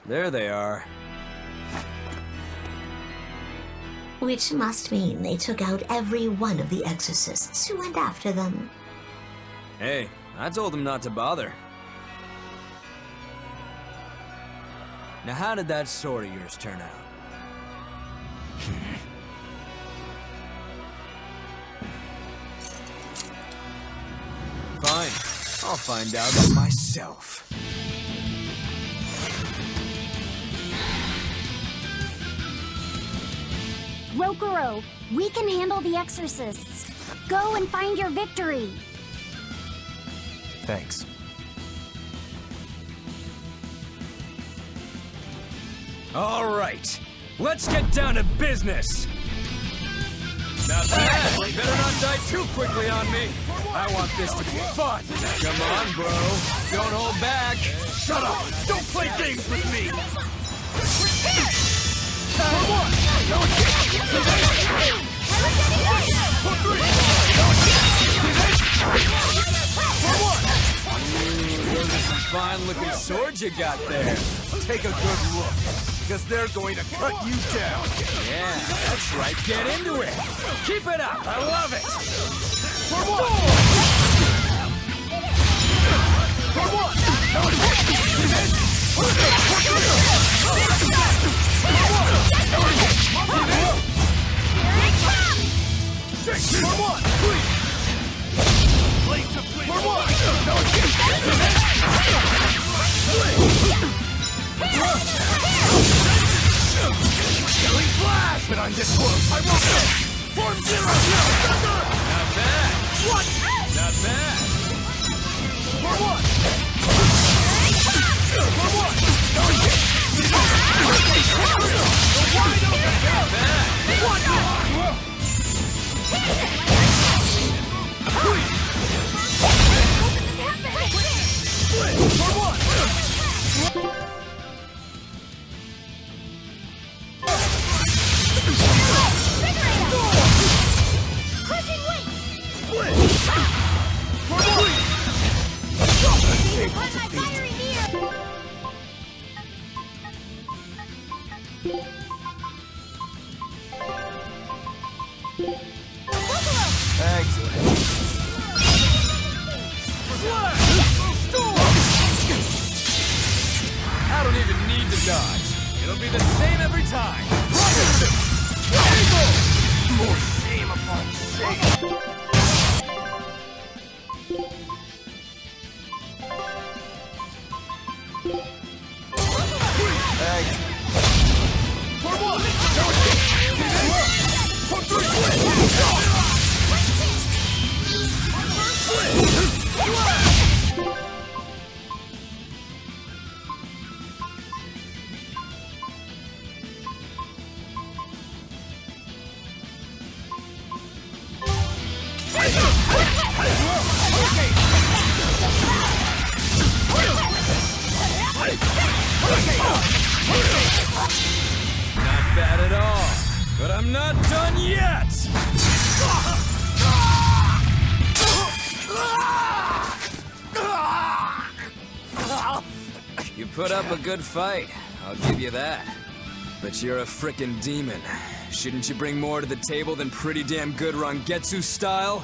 There they are. Which must mean they took out every one of the exorcists who went after them. Hey, I told them not to bother. Now how did that sword of yours turn out? Fine, I'll find out myself. Rokuro, we can handle the exorcists. Go and find your victory. Thanks. All right, let's get down to business. Now that, you better not die too quickly on me. I want this to be fun. Come on, bro. Don't hold back. Shut up. Don't play games with me. Those are some fine-looking swords you got there. Take a good look, because they're going to cut you down. Yeah, that's right. Get into it. Keep it up. I love it. For Killing flash! But I'm this close. I won't miss. Form zero. Not bad. What? Not bad. For what? For what? Wide open. Not bad. What? For what? I don't even need to dodge. It'll be the same every time. More shame upon shame. I'm not done yet! You put up a good fight, I'll give you that. But you're a frickin' demon. Shouldn't you bring more to the table than pretty damn good Rangetsu style?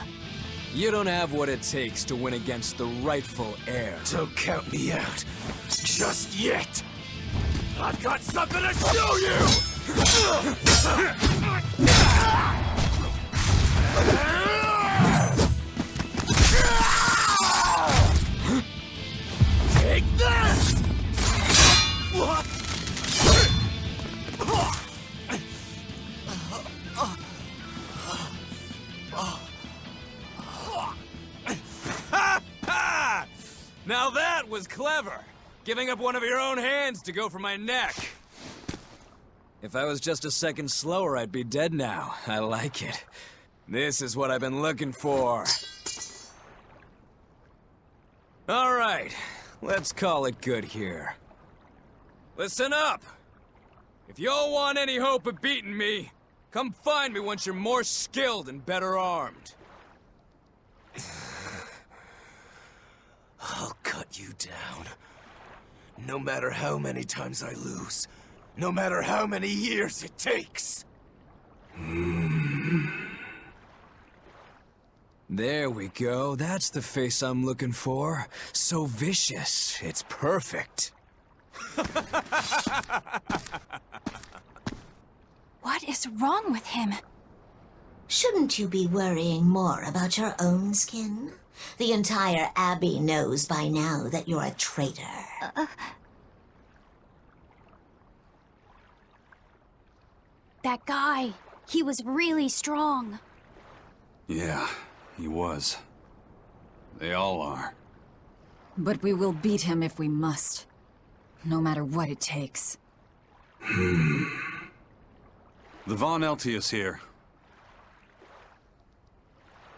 You don't have what it takes to win against the rightful heir. Don't count me out. Just yet. I've got something to show you! Take this! Now that was clever! Giving up one of your own hands to go for my neck. If I was just a second slower, I'd be dead now. I like it. This is what I've been looking for. Alright, let's call it good here. Listen up! If y'all want any hope of beating me, come find me once you're more skilled and better armed. I'll cut you down. No matter how many times I lose. No matter how many years it takes. There we go. That's the face I'm looking for. So vicious. It's perfect. What is wrong with him? Shouldn't you be worrying more about your own skin? The entire Abbey knows by now that you're a traitor. That guy, he was really strong. Yeah, he was. They all are. But we will beat him if we must. No matter what it takes. The Von Eltius here.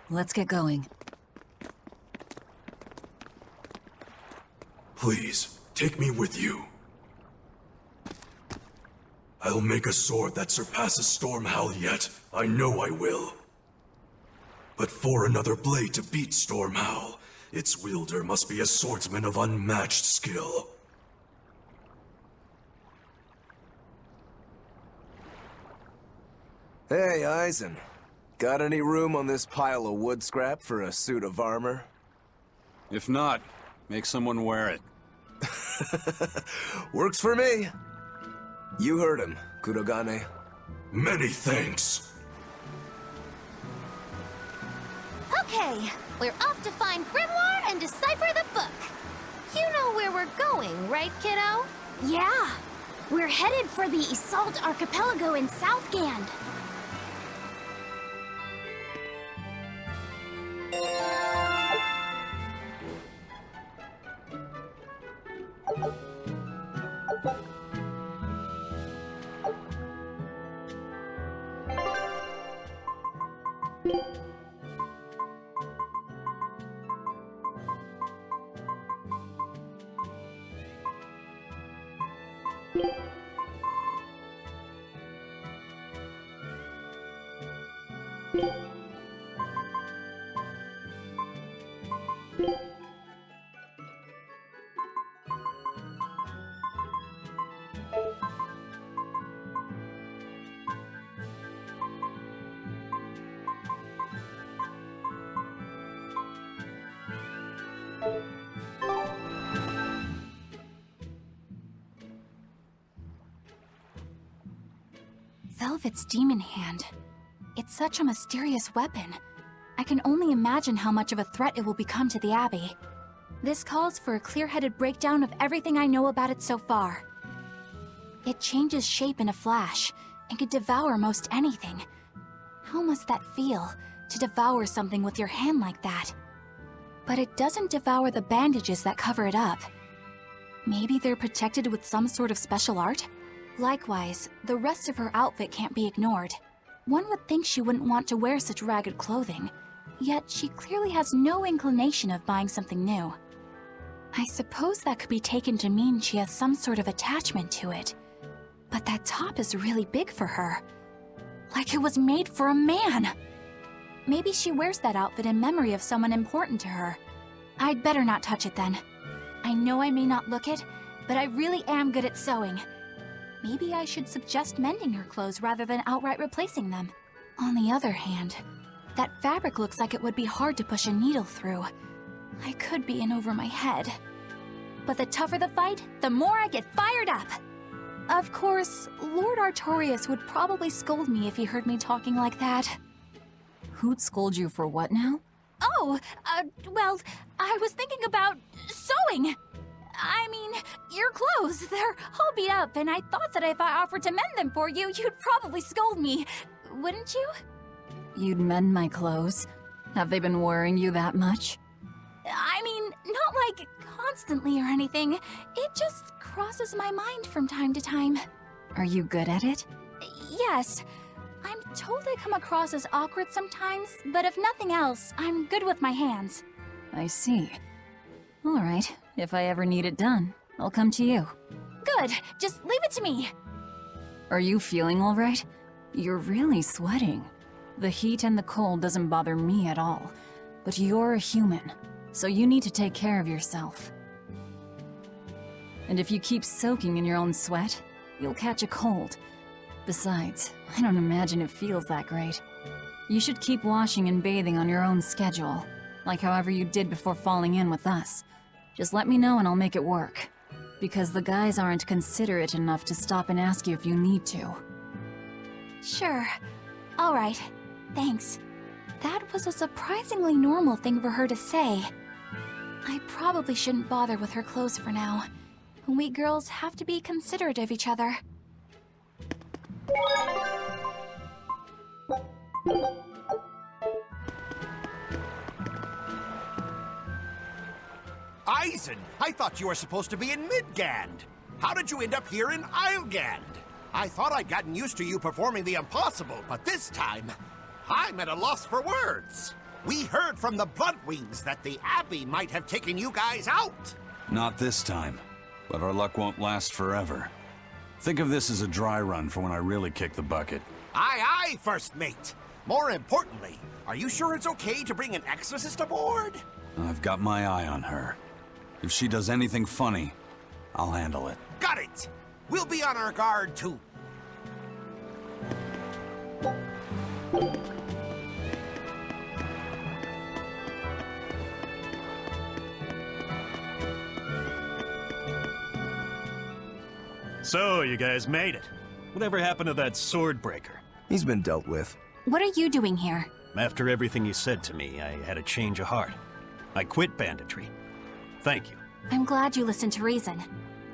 Let's get going. Please, take me with you. I'll make a sword that surpasses Stormhowl yet. I know I will. But for another blade to beat Stormhowl, its wielder must be a swordsman of unmatched skill. Hey, Eisen. Got any room on this pile of wood scrap for a suit of armor? If not, make someone wear it. Works for me. You heard him, Kurogane. Many thanks. Okay, we're off to find Grimoire and decipher the book. You know where we're going, right, kiddo? Yeah, we're headed for the Assault Archipelago in Southgand. Velvet's demon hand. It's such a mysterious weapon. I can only imagine how much of a threat it will become to the Abbey. This calls for a clear-headed breakdown of everything I know about it so far. It changes shape in a flash, and could devour most anything. How must that feel, to devour something with your hand like that? But it doesn't devour the bandages that cover it up. Maybe they're protected with some sort of special art? Likewise, the rest of her outfit can't be ignored. One would think she wouldn't want to wear such ragged clothing, yet she clearly has no inclination of buying something new. I suppose that could be taken to mean she has some sort of attachment to it. But that top is really big for her. like it was made for a man. Maybe she wears that outfit in memory of someone important to her. I'd better not touch it then. I know I may not look it, but I really am good at sewing. Maybe I should suggest mending her clothes rather than outright replacing them. On the other hand, that fabric looks like it would be hard to push a needle through. I could be in over my head. But the tougher the fight, the more I get fired up. Of course, Lord Artorias would probably scold me if he heard me talking like that. Who'd scold you for what now? Oh, well, I was thinking about sewing. I mean, your clothes, they're all beat up, and I thought that if I offered to mend them for you, you'd probably scold me. Wouldn't you? You'd mend my clothes? Have they been worrying you that much? I mean, not like constantly or anything. It just crosses my mind from time to time. Are you good at it? Yes. I'm told I come across as awkward sometimes, but if nothing else, I'm good with my hands. I see. All right, if I ever need it done, I'll come to you. Good, just leave it to me. Are you feeling all right? You're really sweating. The heat and the cold doesn't bother me at all, but you're a human, so you need to take care of yourself. And if you keep soaking in your own sweat, you'll catch a cold. Besides, I don't imagine it feels that great. You should keep washing and bathing on your own schedule, like however you did before falling in with us. Just let me know and I'll make it work. Because the guys aren't considerate enough to stop and ask you if you need to. Sure. All right. Thanks. That was a surprisingly normal thing for her to say. I probably shouldn't bother with her clothes for now. We girls have to be considerate of each other. Eisen, I thought you were supposed to be in Midgand. How did you end up here in Islegand? I thought I'd gotten used to you performing the impossible, but this time, I'm at a loss for words. We heard from the Bloodwings that the Abbey might have taken you guys out. Not this time, but our luck won't last forever. Think of this as a dry run for when I really kick the bucket. Aye, aye, First Mate. More importantly, are you sure it's okay to bring an exorcist aboard? I've got my eye on her. If she does anything funny, I'll handle it. Got it! We'll be on our guard, too. So, you guys made it. Whatever happened to that sword breaker? He's been dealt with. What are you doing here? After everything you said to me, I had a change of heart. I quit banditry. Thank you. I'm glad you listened to reason.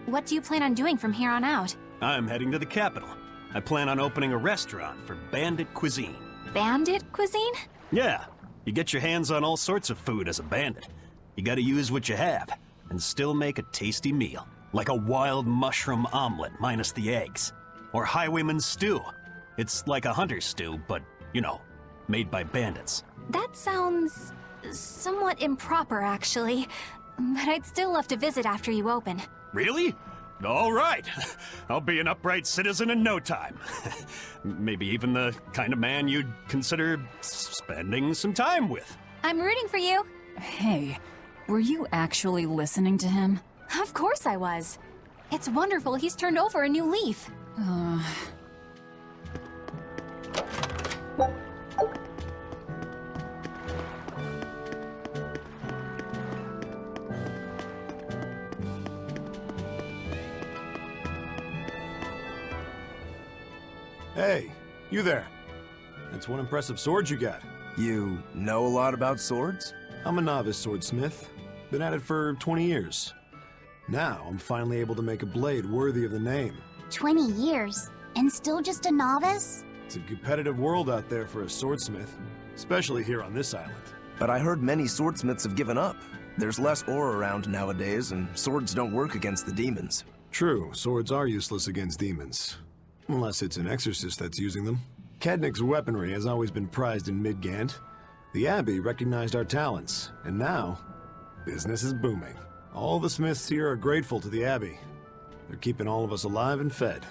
What do you plan on doing from here on out? I'm heading to the capital. I plan on opening a restaurant for bandit cuisine. Bandit cuisine? Yeah, you get your hands on all sorts of food as a bandit. You gotta use what you have, and still make a tasty meal. Like a wild mushroom omelet minus the eggs. Or highwayman's stew. It's like a hunter's stew, but, you know, made by bandits. That sounds somewhat improper, actually. But I'd still love to visit after you open. Really? All right. I'll be an upright citizen in no time. Maybe even the kind of man you'd consider spending some time with. I'm rooting for you. Hey, were you actually listening to him? Of course I was. It's wonderful he's turned over a new leaf. Hey, you there. That's one impressive sword you got. You know a lot about swords? I'm a novice swordsmith. Been at it for 20 years. Now, I'm finally able to make a blade worthy of the name. 20 years, and still just a novice? It's a competitive world out there for a swordsmith, especially here on this island. But I heard many swordsmiths have given up. There's less ore around nowadays, and swords don't work against the demons. True, swords are useless against demons. Unless it's an exorcist that's using them. Kednik's weaponry has always been prized in Midgand. The Abbey recognized our talents, and now, business is booming. All the smiths here are grateful to the Abbey. They're keeping all of us alive and fed.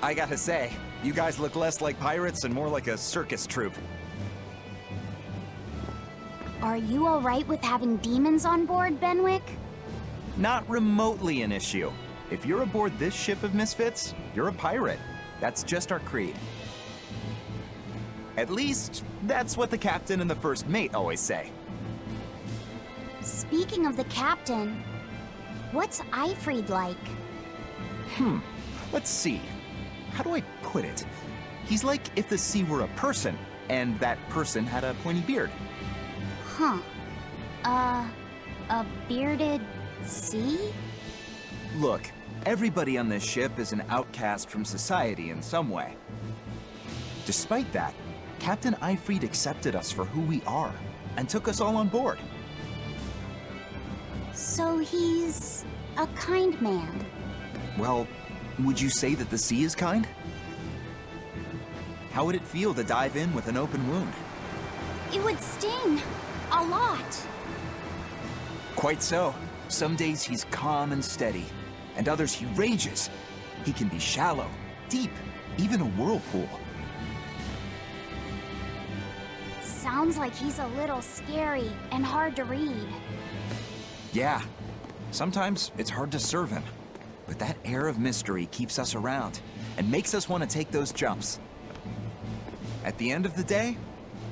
I gotta say, you guys look less like pirates and more like a circus troupe. Are you alright with having demons on board, Benwick? Not remotely an issue. If you're aboard this ship of misfits, you're a pirate. That's just our creed. At least, that's what the captain and the first mate always say. Speaking of the captain, what's Eifried like? Let's see. How do I put it? He's like if the sea were a person, and that person had a pointy beard. Huh. A bearded sea? Look, everybody on this ship is an outcast from society in some way. Despite that, Captain Eifried accepted us for who we are, and took us all on board. So he's a kind man. Well, would you say that the sea is kind? How would it feel to dive in with an open wound? It would sting. A lot. Quite so. Some days he's calm and steady, and others he rages. He can be shallow, deep, even a whirlpool. Sounds like he's a little scary and hard to read. Yeah, sometimes it's hard to serve him, but that air of mystery keeps us around and makes us want to take those jumps. At the end of the day,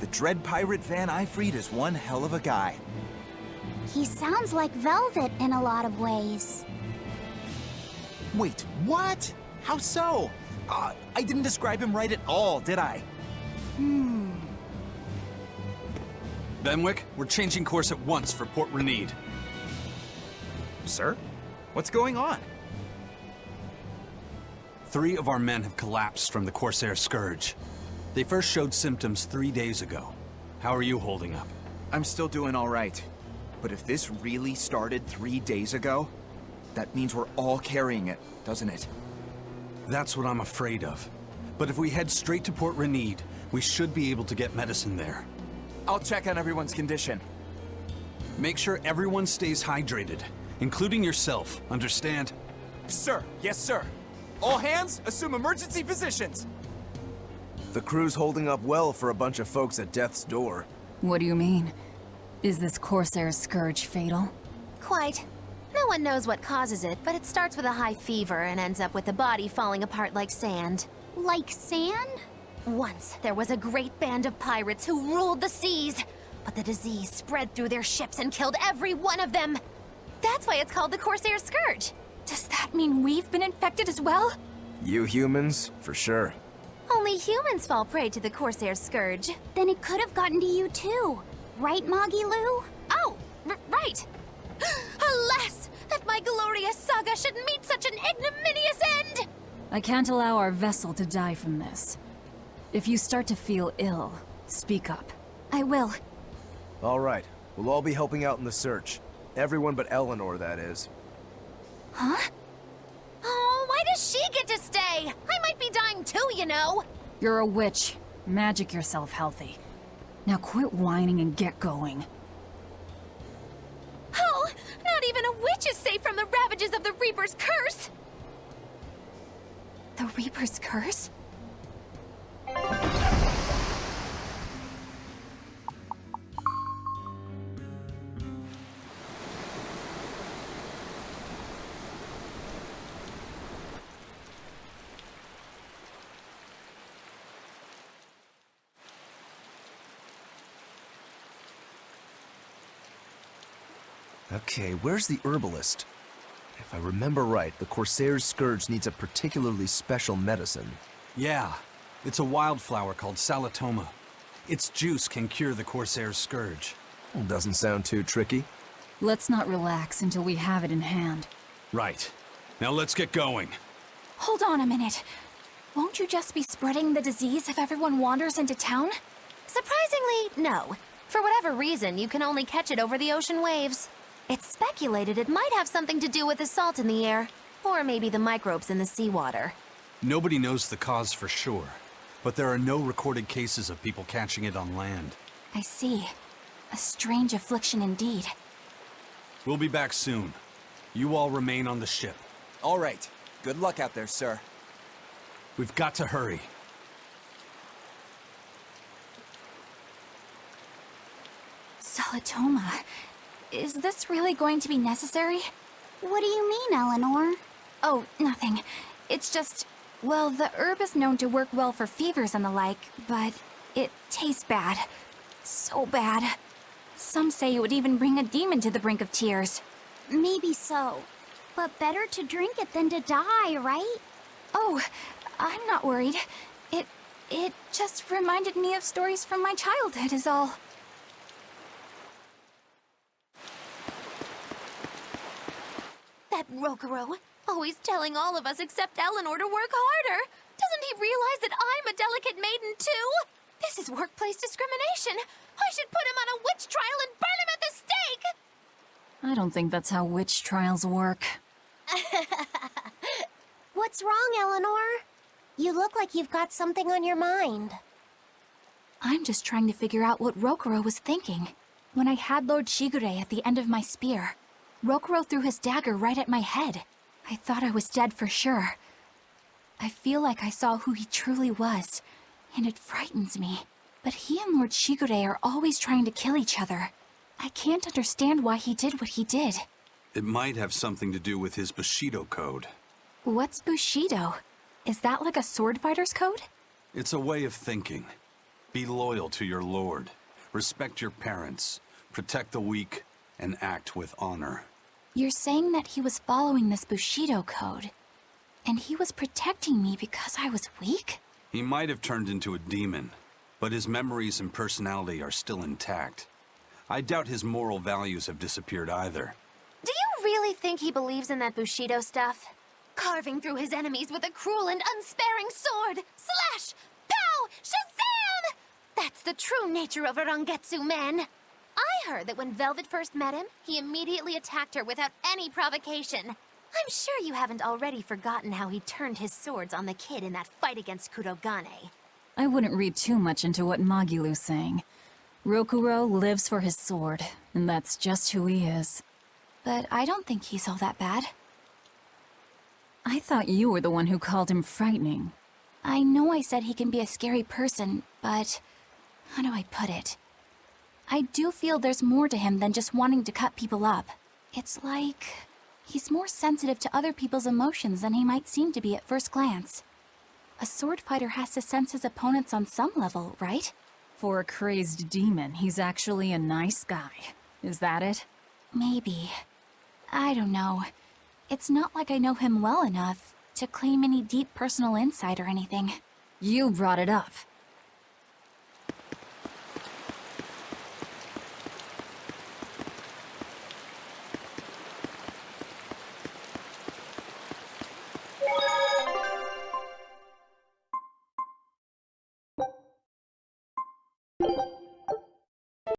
the dread pirate Van Eifried is one hell of a guy. He sounds like Velvet in a lot of ways. Wait, what? How so? I didn't describe him right at all, did I? Benwick, we're changing course at once for Port Renede. Sir? What's going on? 3 of our men have collapsed from the Corsair Scourge. They first showed symptoms 3 days ago. How are you holding up? I'm still doing all right. But if this really started 3 days ago, that means we're all carrying it, doesn't it? That's what I'm afraid of. But if we head straight to Port Renede, we should be able to get medicine there. I'll check on everyone's condition. Make sure everyone stays hydrated, including yourself, understand? Sir, yes sir. All hands, assume emergency positions. The crew's holding up well for a bunch of folks at death's door. What do you mean? Is this Corsair Scourge fatal? Quite. No one knows what causes it, but it starts with a high fever and ends up with the body falling apart like sand. Like sand? Once, there was a great band of pirates who ruled the seas, but the disease spread through their ships and killed every one of them. That's why it's called the Corsair Scourge. Does that mean we've been infected as well? You humans, for sure. Only humans fall prey to the Corsair Scourge. Then it could have gotten to you too. Right, Moggy Lou? Oh, right. Alas, that my glorious saga should meet such an ignominious end! I can't allow our vessel to die from this. If you start to feel ill, speak up. I will. All right. We'll all be helping out in the search. Everyone but Eleanor, that is. Huh? Oh, why does she get to stay? I might be dying too, you know. You're a witch. Magic yourself healthy. Now quit whining and get going. Oh, not even a witch is safe from the ravages of the Reaper's curse! The Reaper's curse? Okay, where's the herbalist? If I remember right, the Corsair's Scourge needs a particularly special medicine. Yeah, it's a wildflower called Salatoma. Its juice can cure the Corsair's Scourge. Doesn't sound too tricky. Let's not relax until we have it in hand. Right. Now let's get going. Hold on a minute. Won't you just be spreading the disease if everyone wanders into town? Surprisingly, no. For whatever reason, you can only catch it over the ocean waves. It's speculated it might have something to do with the salt in the air, or maybe the microbes in the seawater. Nobody knows the cause for sure, but there are no recorded cases of people catching it on land. I see. A strange affliction indeed. We'll be back soon. You all remain on the ship. All right. Good luck out there, sir. We've got to hurry. Salatoma. Is this really going to be necessary? What do you mean, Eleanor? Oh, nothing. It's just, well, the herb is known to work well for fevers and the like, but it tastes bad. So bad. Some say it would even bring a demon to the brink of tears. Maybe so. But better to drink it than to die, right? Oh, I'm not worried. It just reminded me of stories from my childhood is all. That Rokuro, always telling all of us except Eleanor to work harder. Doesn't he realize that I'm a delicate maiden too? This is workplace discrimination. I should put him on a witch trial and burn him at the stake! I don't think that's how witch trials work. What's wrong, Eleanor? You look like you've got something on your mind. I'm just trying to figure out what Rokuro was thinking. When I had Lord Shigure at the end of my spear, Rokuro threw his dagger right at my head. I thought I was dead for sure. I feel like I saw who he truly was, and it frightens me. But he and Lord Shigure are always trying to kill each other. I can't understand why he did what he did. It might have something to do with his Bushido code. What's Bushido? Is that like a sword fighter's code? It's a way of thinking. Be loyal to your lord. Respect your parents. Protect the weak. And act with honor. You're saying that he was following this Bushido code, and he was protecting me because I was weak? He might have turned into a demon, but his memories and personality are still intact. I doubt his moral values have disappeared either. Do you really think he believes in that Bushido stuff? Carving through his enemies with a cruel and unsparing sword! Slash! Pow! Shazam! That's the true nature of a Rangetsu man! I heard that when Velvet first met him, he immediately attacked her without any provocation. I'm sure you haven't already forgotten how he turned his swords on the kid in that fight against Kurogane. I wouldn't read too much into what Magilu's saying. Rokuro lives for his sword, and that's just who he is. But I don't think he's all that bad. I thought you were the one who called him frightening. I know I said he can be a scary person, but how do I put it? I do feel there's more to him than just wanting to cut people up. It's like he's more sensitive to other people's emotions than he might seem to be at first glance. A sword fighter has to sense his opponents on some level, right? For a crazed demon, he's actually a nice guy. Is that it? Maybe. I don't know. It's not like I know him well enough to claim any deep personal insight or anything. You brought it up.